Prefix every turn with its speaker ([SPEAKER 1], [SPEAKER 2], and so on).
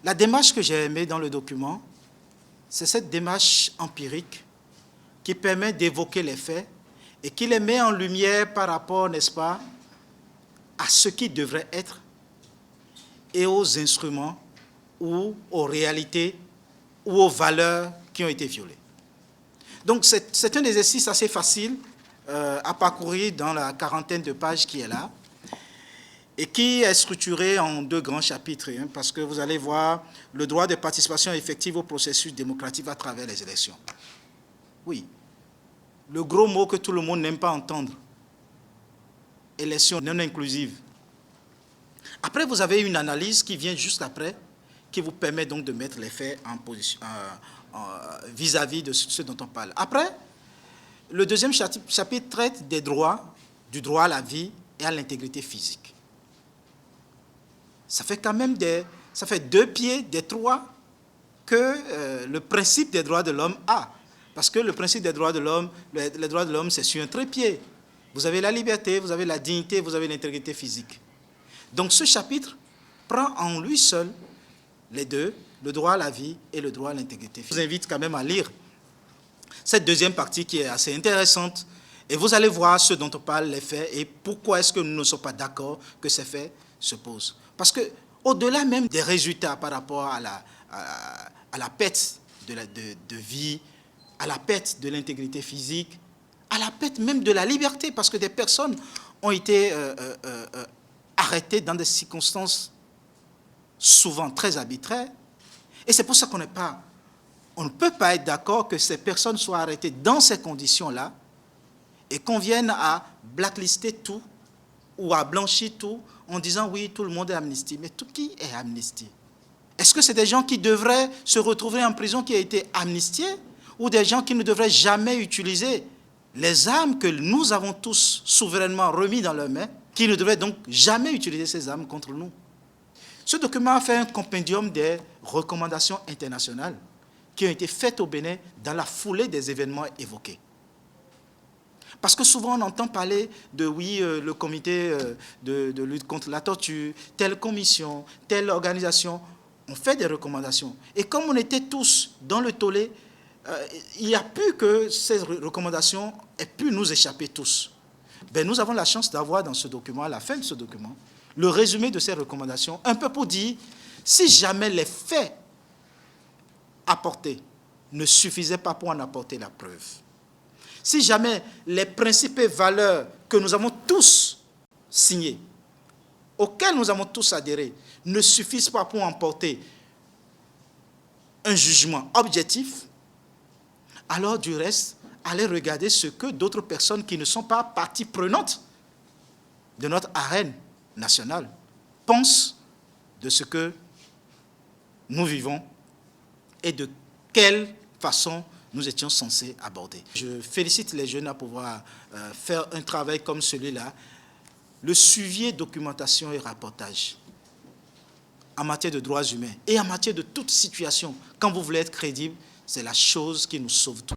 [SPEAKER 1] La démarche que j'ai aimée dans le document, c'est cette démarche empirique qui permet d'évoquer les faits et qui les met en lumière par rapport, n'est-ce pas, à ce qui devrait être et aux instruments ou aux réalités ou aux valeurs qui ont été violées. Donc c'est un exercice assez facile à parcourir dans la quarantaine de pages qui est là et qui est structuré en 2 grands chapitres, hein, parce que vous allez voir le droit de participation effective au processus démocratique à travers les élections. Oui, le gros mot que tout le monde n'aime pas entendre, élection non inclusive. Après, vous avez une analyse qui vient juste après, qui vous permet donc de mettre les faits en position, vis-à-vis de ce dont on parle. Après, le 2e chapitre traite des droits, du droit à la vie et à l'intégrité physique. Ça fait quand même ça fait 2 pieds des 3 que le principe des droits de l'homme a. Parce que le principe des droits de l'homme, les droits de l'homme, c'est sur un trépied. Vous avez la liberté, vous avez la dignité, vous avez l'intégrité physique. Donc ce chapitre prend en lui seul les 2, le droit à la vie et le droit à l'intégrité physique. Je vous invite quand même à lire cette 2e partie qui est assez intéressante. Et vous allez voir ce dont on parle, les faits, et pourquoi est-ce que nous ne sommes pas d'accord que ces faits se posent. Parce qu'au-delà même des résultats par rapport à la perte de vie, à la perte de l'intégrité physique, à la perte même de la liberté, parce que des personnes ont été arrêtées dans des circonstances souvent très arbitraires. Et c'est pour ça qu'on ne peut pas être d'accord que ces personnes soient arrêtées dans ces conditions-là et qu'on vienne à blacklister tout ou à blanchir tout en disant oui, tout le monde est amnistié. Mais tout qui est amnistié? Est-ce que c'est des gens qui devraient se retrouver en prison qui ont été amnistiés ou des gens qui ne devraient jamais utiliser les armes que nous avons tous souverainement remis dans leurs mains, qui ne devraient donc jamais utiliser ces armes contre nous? Ce document a fait un compendium des recommandations internationales qui ont été faites au Bénin dans la foulée des événements évoqués. Parce que souvent on entend parler de, oui, le comité de lutte contre la torture, telle commission, telle organisation, on fait des recommandations. Et comme on était tous dans le tollé, il n'y a plus que ces recommandations aient pu nous échapper tous. Ben, nous avons la chance d'avoir dans ce document, à la fin de ce document, le résumé de ces recommandations, un peu pour dire, si jamais les faits apportés ne suffisaient pas pour en apporter la preuve, si jamais les principes et valeurs que nous avons tous signés, auxquels nous avons tous adhéré, ne suffisent pas pour emporter un jugement objectif, alors du reste, allez regarder ce que d'autres personnes qui ne sont pas partie prenante de notre arène nationale pensent de ce que nous vivons et de quelle façon nous étions censés aborder. Je félicite les jeunes à pouvoir faire un travail comme celui-là, le suivi, documentation et rapportage en matière de droits humains et en matière de toute situation. Quand vous voulez être crédible, c'est la chose qui nous sauve tous.